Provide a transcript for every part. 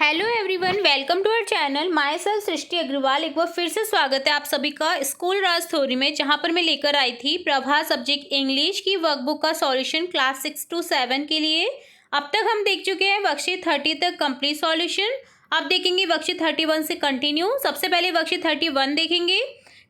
Hello everyone, welcome to our channel. Myself Srishti Agarwal. एक बार फिर से स्वागत है आप सभी का स्कूल राज थ्योरी में, जहां पर मैं लेकर आई थी प्रभा सब्जेक्ट इंग्लिश की वर्कबुक का सॉल्यूशन क्लास 6 to 7 के लिए। अब तक हम देख चुके हैं वर्कशीट 30 तक कंप्लीट सॉल्यूशन। अब देखेंगे वर्कशीट 31 से कंटिन्यू। सबसे पहले वर्कशीट 31 देखेंगे।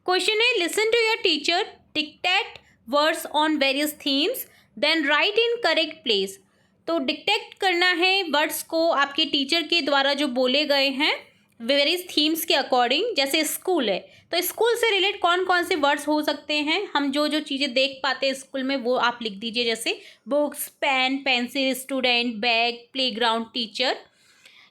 क्वेश्चन है, listen to your teacher dictate words on various themes then write in correct place. तो डिक्टेट करना है वर्ड्स को आपके टीचर के द्वारा जो बोले गए हैं वेरियस थीम्स के अकॉर्डिंग। जैसे स्कूल है तो स्कूल से रिलेट कौन कौन से वर्ड्स हो सकते हैं, हम जो जो चीज़ें देख पाते हैं स्कूल में वो आप लिख दीजिए। जैसे books, pen, pencil, student, bag, playground, teacher.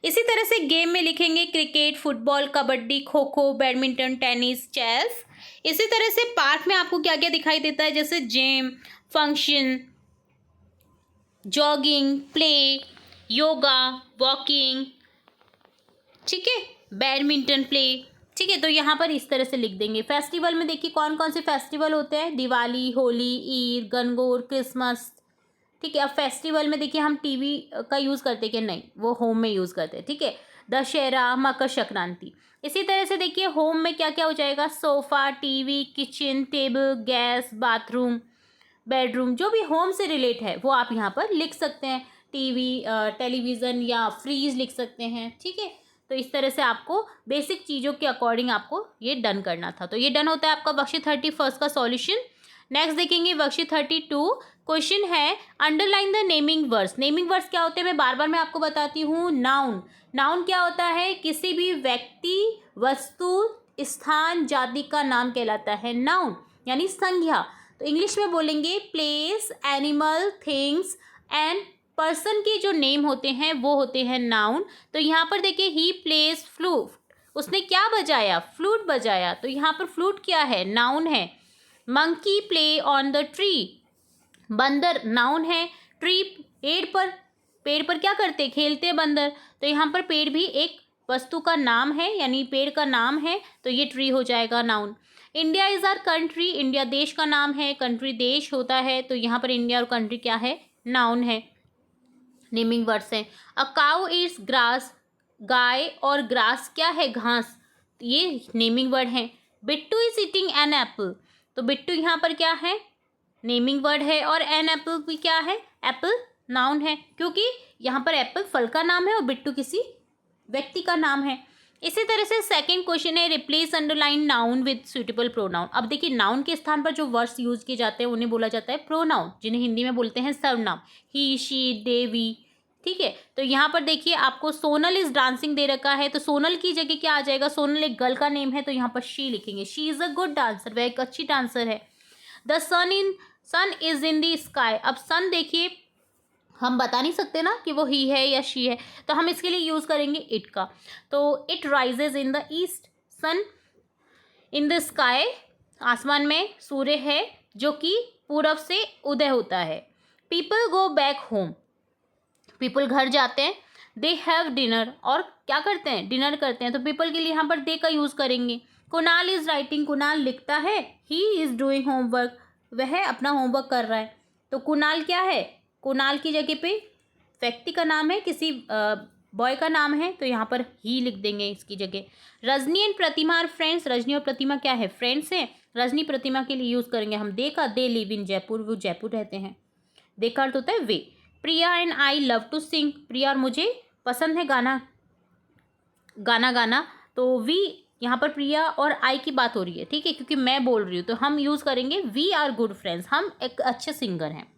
इसी तरह से गेम में लिखेंगे cricket, football, kabaddi, kho kho, badminton, tennis, chess. इसी तरह से पार्क में आपको क्या क्या दिखाई देता है, जैसे gym, function, jogging, play, yoga, walking, ठीक है, बैडमिंटन प्ले। ठीक है, तो यहाँ पर इस तरह से लिख देंगे। फेस्टिवल में देखिए कौन कौन से फेस्टिवल होते हैं, दिवाली, होली, ईद, गणगौर, क्रिसमस। ठीक है, अब फेस्टिवल में देखिए हम टीवी का यूज़ करते कि नहीं, वो होम में यूज़ करते हैं। ठीक है, दशहरा, मकर संक्रांति। इसी तरह से देखिए होम में क्या क्या हो जाएगा, sofa, TV, kitchen, table, gas, bathroom, bedroom. जो भी होम से रिलेट है वो आप यहाँ पर लिख सकते हैं। टीवी, टेलीविज़न या फ्रीज लिख सकते हैं। ठीक है, तो इस तरह से आपको बेसिक चीज़ों के अकॉर्डिंग आपको ये डन करना था। तो ये डन होता है आपका वर्कशीट 31 का सॉल्यूशन। नेक्स्ट देखेंगे वर्कशीट 32। क्वेश्चन है, underline the naming words. Naming words क्या होते हैं, मैं बार बताती हूँ। नाउन, नाउन क्या होता है, किसी भी व्यक्ति, वस्तु, स्थान, जाति का नाम कहलाता है नाउन, यानी संज्ञा। तो इंग्लिश में बोलेंगे place, animal, things and person के जो नेम होते हैं वो होते हैं नाउन। तो यहाँ पर देखिए ही प्लेस फ्लूट, उसने क्या बजाया, फ्लूट बजाया। तो यहाँ पर फ्लूट क्या है, नाउन है। Monkey play on the tree, बंदर नाउन है। ट्री, पेड़ पर क्या करते, खेलते बंदर। तो यहाँ पर पेड़ भी एक वस्तु का नाम है, यानी पेड़ का नाम है, तो ये ट्री हो जाएगा noun. India is our country, India देश का नाम है, कंट्री देश होता है, तो यहाँ पर इंडिया और कंट्री क्या है, नाउन है, नेमिंग वर्ड्स हैं। अ काउ ईट्स ग्रास, गाय और ग्रास क्या है, घास, ये नेमिंग वर्ड है। Bittu is eating an apple, तो बिट्टू यहाँ पर क्या है, नेमिंग वर्ड है। और एन एप्पल भी क्या है, एप्पल नाउन है, क्योंकि यहाँ पर एप्पल फल का नाम है और बिट्टू किसी व्यक्ति का नाम है। इसी तरह से सेकंड क्वेश्चन है, replace underline noun with suitable pronoun. अब देखिए नाउन के स्थान पर जो वर्ड्स यूज किए जाते हैं उन्हें बोला जाता है प्रोनाउन, जिन्हें हिंदी में बोलते हैं सर्वनाम। ही, शी, दे, वी। ठीक है, तो यहाँ पर देखिए आपको सोनल इज डांसिंग दे रखा है, तो सोनल की जगह क्या आ जाएगा, सोनल एक गर्ल का नेम है, तो यहाँ पर शी लिखेंगे। She is a good dancer, वह एक अच्छी डांसर है। The sun is in the sky. अब सन देखिए हम बता नहीं सकते ना कि वो ही है या शी है, तो हम इसके लिए यूज़ करेंगे इट का। तो it rises in the east, sun in the sky, आसमान में सूर्य है जो कि पूरब से उदय होता है। People go back home, people घर जाते हैं। दे हैव डिनर, और क्या करते हैं, डिनर करते हैं, तो पीपल के लिए यहाँ पर दे का यूज़ करेंगे। कुणाल इज़ राइटिंग, कुणाल लिखता है। ही इज़ डूइंग होमवर्क, वह अपना होमवर्क कर रहा है। तो कुणाल क्या है, कुणाल की जगह पे व्यक्ति का नाम है, किसी बॉय का नाम है, तो यहाँ पर ही लिख देंगे इसकी जगह। Rajni and Pratima are friends, Rajni और प्रतिमा क्या है, फ्रेंड्स हैं। रजनी प्रतिमा के लिए यूज़ करेंगे हम दे का, दे लिव इन जयपुर, वो जयपुर रहते हैं। दे का अर्थ होता है वे। Priya and I love to sing, Priya और मुझे पसंद है गाना गाना। तो वी, यहाँ पर प्रिया और आई की बात हो रही है, ठीक है, क्योंकि मैं बोल रही हूँ, तो हम यूज़ करेंगे वी आर गुड फ्रेंड्स, हम एक अच्छे सिंगर हैं,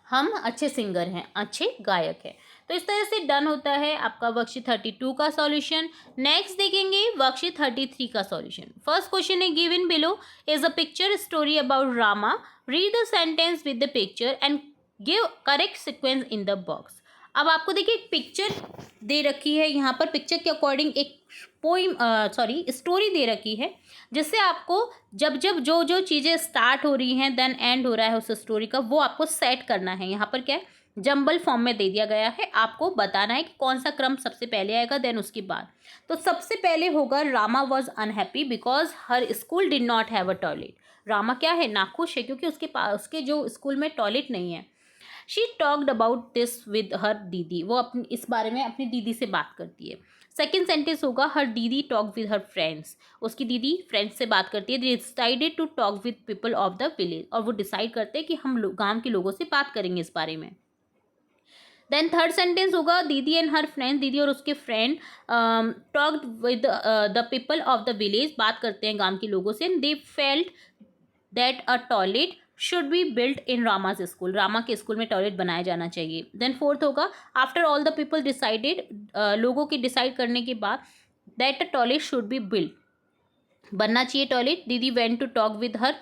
हम अच्छे सिंगर हैं, अच्छे गायक हैं। तो इस तरह से डन होता है आपका वर्कशीट 32 का सॉल्यूशन। नेक्स्ट देखेंगे वर्कशीट 33 का सॉल्यूशन। फर्स्ट क्वेश्चन है, given below is a picture story about Rama, read the sentence with the picture and give correct sequence in the box. अब आपको देखिए एक पिक्चर दे रखी है, यहाँ पर पिक्चर के अकॉर्डिंग एक स्टोरी दे रखी है, जिससे आपको जब जब जो जो चीज़ें स्टार्ट हो रही हैं देन एंड हो रहा है उस स्टोरी का, वो आपको सेट करना है। यहाँ पर क्या है, जंबल फॉर्म में दे दिया गया है, आपको बताना है कि कौन सा क्रम सबसे पहले आएगा देन उसके बाद। तो सबसे पहले होगा Rama was unhappy because her school did not have a toilet. Rama क्या है, नाखुश है क्योंकि उसके पास, उसके जो स्कूल में टॉयलेट नहीं है। She talked about this with her दीदी, वो अपनी इस बारे में अपनी दीदी से बात करती है। सेकेंड सेंटेंस होगा हर दीदी टॉक विद हर फ्रेंड्स, उसकी दीदी फ्रेंड्स से बात करती है। They decided to talk with people of the village, और वो डिसाइड करते हैं कि हम गाँव के लोगों से बात करेंगे इस बारे में। देन थर्ड सेंटेंस होगा दीदी एंड हर फ्रेंड, दीदी और उसके friend talked with the people of the village, बात करते हैं गांव के लोगों से। And they felt that a toilet should be built in Rama's school, Rama के स्कूल में टॉयलेट बनाया जाना चाहिए। देन फोर्थ होगा after all the people decided, लोगों के डिसाइड करने के बाद that a toilet should be built, बनना चाहिए टॉयलेट। दीदी went to talk with her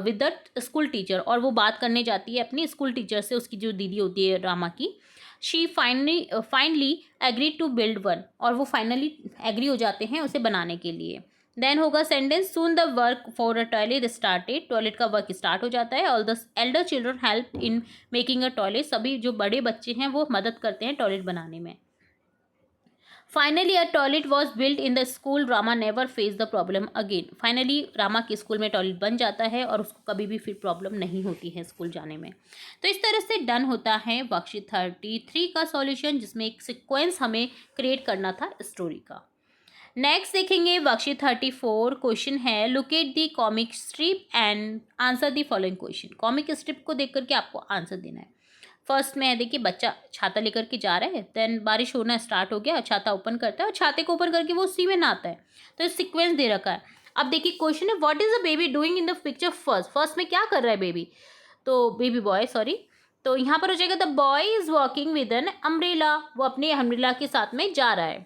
with the school teacher, और वो बात करने जाती है अपनी स्कूल टीचर से, उसकी जो दीदी होती है रामा की। She finally agree to build one, और वो फाइनली एग्री हो जाते हैं उसे बनाने के लिए। देन होगा sentence soon the work for a toilet started, toilet का वर्क स्टार्ट हो जाता है। All the Elder children help in making a toilet, सभी जो बड़े बच्चे हैं वो मदद करते हैं टॉयलेट बनाने में। Finally a toilet was build in the school, Rama never face the problem again, finally Rama के स्कूल में टॉयलेट बन जाता है और उसको कभी भी फिर प्रॉब्लम नहीं होती है स्कूल जाने में। तो इस तरह से डन होता है वर्कशीट 33 का सॉल्यूशन, जिसमें एक सिक्वेंस हमें क्रिएट करना था स्टोरी का। नेक्स्ट देखेंगे वर्कशीट 34, क्वेश्चन है locate the comic strip and answer the following question. Comic strip को देख करके आपको आंसर देना है। फर्स्ट में देखिए बच्चा छाता लेकर के जा रहा है, देन बारिश होना स्टार्ट हो गया, छाता ओपन करता है और छाते को ओपन करके वो उसी में नहाता है। तो ये सीक्वेंस दे रखा है। अब देखिए क्वेश्चन है what is the baby doing in the picture first, first में क्या कर रहा है बेबी, तो बेबी बॉय सॉरी, तो यहाँ पर हो जाएगा the boy is walking with an umbrella, वो अपने अम्ब्रेला के साथ में जा रहा है।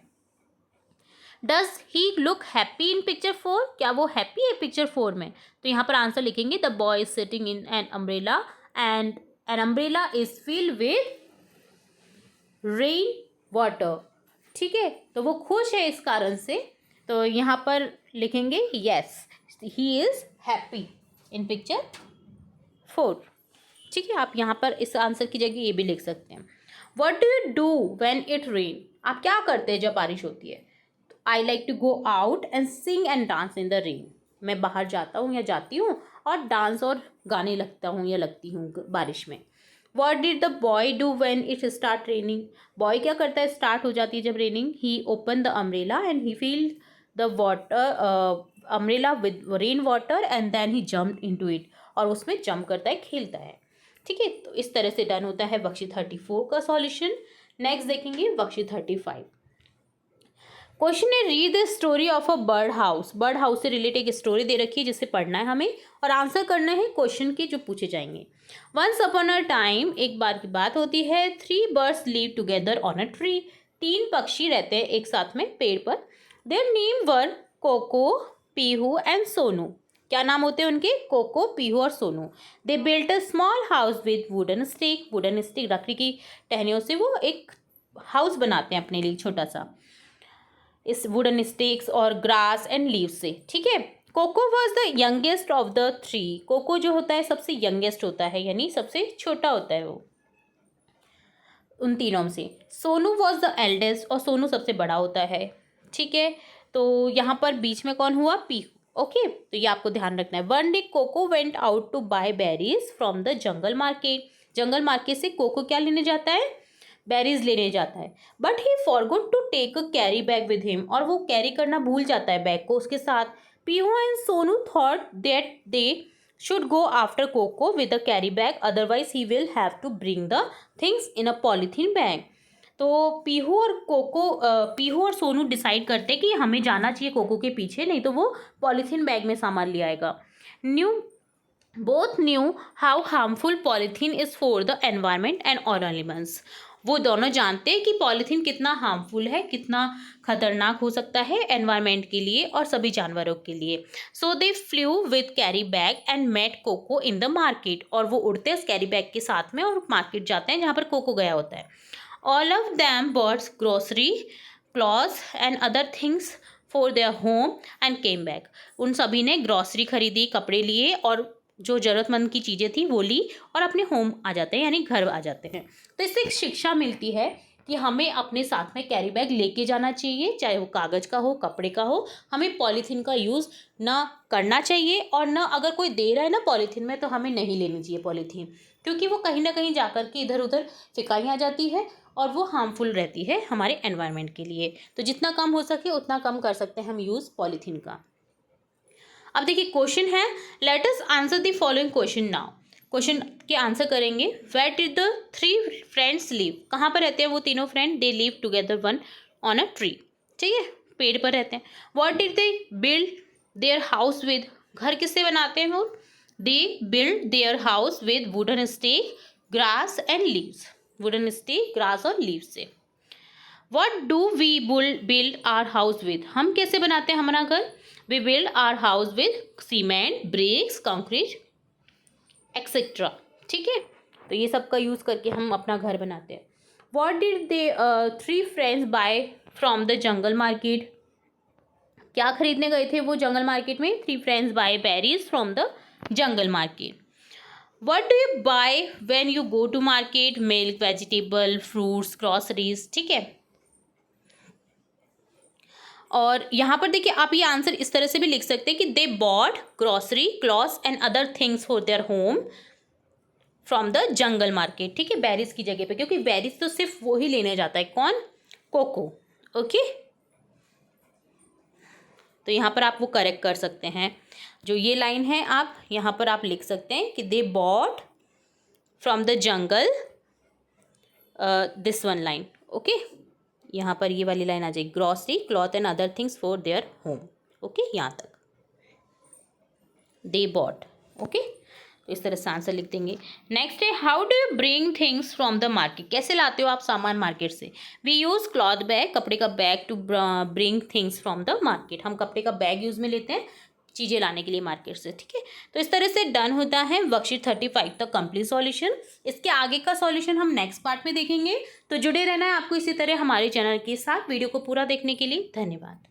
Does he look happy in picture 4, क्या वो हैप्पी है पिक्चर 4 में, तो यहाँ पर आंसर लिखेंगे the boy is sitting in an umbrella and an umbrella is filled with rain water. ठीक है, तो वो खुश है इस कारण से, तो यहाँ पर लिखेंगे yes he is happy in picture 4। ठीक है, आप यहाँ पर इस आंसर की जगह ये भी लिख सकते हैं। What do you do when it rain, आप क्या करते हैं जब बारिश होती है। I like to go out and sing and dance in the rain, मैं बाहर जाता हूँ या जाती हूँ और डांस और गाने लगता हूँ या लगती हूँ बारिश में। What did the boy do when it start raining, boy क्या करता है स्टार्ट हो जाती है जब raining. He open the umbrella and he filled the water umbrella with rain water and then he jump into it, और उसमें jump करता है, खेलता है। ठीक है, तो इस तरह से डन होता है वर्कशीट 34 का सॉल्यूशन। नेक्स्ट देखेंगे वर्कशीट 35। क्वेश्चन है read the story of a bird house, bird house से रिलेटेड एक स्टोरी दे रखी है जिसे पढ़ना है हमें और आंसर करना है क्वेश्चन के जो पूछे जाएंगे। वंस अपॉन अ टाइम, एक बार की बात होती है, 3 birds live together on a tree, 3 पक्षी रहते हैं एक साथ में पेड़ पर। Their name were Koko, Pihu and Sonu, क्या नाम होते हैं उनके, कोको, पीहू और Sonu. They built a small house with wooden stick, wooden stick लकड़ी की टहनियों से वो एक हाउस बनाते हैं अपने लिए छोटा सा, इस वुडन स्टिक्स और ग्रास एंड लीव्स से। ठीक है, Koko was the youngest of the 3, Koko जो होता है सबसे यंगेस्ट होता है यानी सबसे छोटा होता है वो उन तीनों में से। सोनू वॉज द एल्डेस्ट, और सोनू सबसे बड़ा होता है। ठीक है, तो यहाँ पर बीच में कौन हुआ, पीहू। ओके, तो ये आपको ध्यान रखना है। One day Koko went out to buy berries from the jungle market, जंगल मार्केट से कोको क्या लेने जाता है, बेरीज लेने जाता है। But he forgot to take a carry bag with him, और वो कैरी करना भूल जाता है बैग को उसके साथ। Pihu and Sonu thought that they should go after Coco with a carry bag, otherwise he will have to bring the things in a polythene bag. तो पीहू और सोनू डिसाइड करते कि हमें जाना चाहिए कोको के पीछे, नहीं तो वो पॉलीथीन बैग में सामान ले आएगा। Both knew how harmful polythene is for the environment and all elements, वो दोनों जानते हैं कि पॉलीथीन कितना हार्मफुल है, कितना खतरनाक हो सकता है एनवायरनमेंट के लिए और सभी जानवरों के लिए। So they flew with carry bag and met Coco in the market, और वो उड़ते हैं उस कैरी बैग के साथ में और मार्केट जाते हैं जहाँ पर कोको गया होता है। All of them bots grocery, clothes and other things for their home and came back, उन सभी ने ग्रॉसरी खरीदी, कपड़े लिए और जो ज़रूरतमंद की चीज़ें थी वो ली और अपने होम आ जाते हैं यानी घर आ जाते हैं। तो इससे एक शिक्षा मिलती है कि हमें अपने साथ में कैरी बैग लेके जाना चाहिए, चाहे वो कागज़ का हो, कपड़े का हो। हमें पॉलीथीन का यूज़ ना करना चाहिए, और ना अगर कोई दे रहा है ना पॉलीथीन में, तो हमें नहीं लेनी चाहिए पॉलीथीन, क्योंकि वो कहीं ना कहीं जाकर के इधर उधर फेंकाई आ जाती है और वो हार्मफुल रहती है हमारे एनवायरनमेंट के लिए। तो जितना कम हो सके उतना कम कर सकते हैं हम यूज़ पॉलीथीन का। अब देखिए क्वेश्चन है, let us answer the following question now. Question के आंसर करेंगे। Where did the 3 friends live? कहाँ पर रहते हैं वो तीनों friend? They live together one on a tree, ठीक है, पेड़ पर रहते हैं। What did they build their house with? घर किससे बनाते हैं वो? They build their house with wooden stake, grass and leaves. Wooden stake, grass और लीव्स से। What do we build our house with? हम कैसे बनाते हैं हमारा घर? We build our house with cement, bricks, concrete etcetera, ठीक है। तो ये सब का यूज़ करके हम अपना घर बनाते हैं। What did they 3 friends buy from the jungle market? क्या खरीदने गए थे वो जंगल मार्केट में? 3 friends buy berries from the jungle market. What do you buy when you go to market? Milk, vegetable, fruits, groceries, ठीक है। और यहाँ पर देखिए आप ये आंसर इस तरह से भी लिख सकते हैं कि they bought grocery, clothes and other things for their home from the jungle market, ठीक है, बेरीज की जगह पे, क्योंकि बेरीज तो सिर्फ वो ही लेने जाता है, कौन? Coco, okay. तो यहाँ पर आप वो करेक्ट कर सकते हैं। जो ये लाइन है आप यहाँ पर आप लिख सकते हैं कि they bought from the jungle, this one line, okay. यहाँ पर ये वाली लाइन आ जाएगी, grocery, cloth and other things for their home, okay, यहाँ तक दे बॉट, ओके। तो इस तरह से आंसर लिख देंगे। नेक्स्ट है, how do you bring things from the market? कैसे लाते हो आप सामान मार्केट से? वी यूज़ क्लॉथ बैग, कपड़े का बैग, to bring things from the market. हम कपड़े का बैग यूज़ में लेते हैं चीज़ें लाने के लिए मार्केट से, ठीक है। तो इस तरह से डन होता है वर्कशीट 35 तक कंप्लीट सॉल्यूशन। इसके आगे का सॉल्यूशन हम नेक्स्ट पार्ट में देखेंगे। तो जुड़े रहना है आपको इसी तरह हमारे चैनल के साथ। वीडियो को पूरा देखने के लिए धन्यवाद।